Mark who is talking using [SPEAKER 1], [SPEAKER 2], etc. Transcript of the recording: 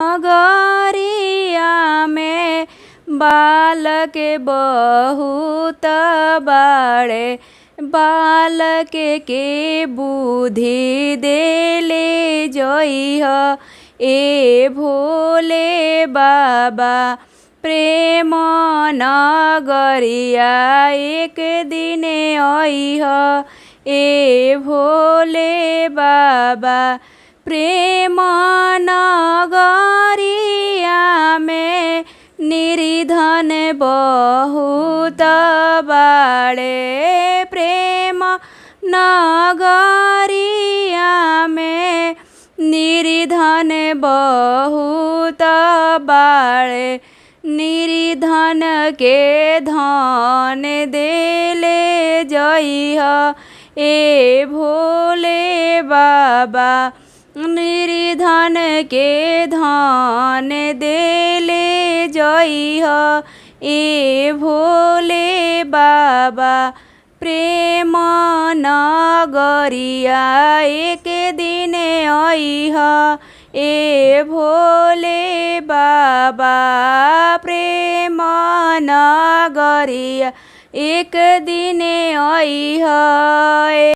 [SPEAKER 1] नगरिया में बालक बहुत बाड़े, बालक के बुद्धि देले जइह ए भोले बाबा। प्रेम नगरिया एक दिन अइह ए भोले बाबा। प्रेम नगरिया में निर्धन बहुत बाड़े, प्रेम नगरिया में निर्धन बहुत बाड़े। निर्धन के धन देले जइह ए भोले बाबा। निर्धन के धन देले जइह ए भोले बाबा। प्रेम नगरिया एक दिन अइह ए भोले बाबा। प्रेम नगरिया एक दिन अइह।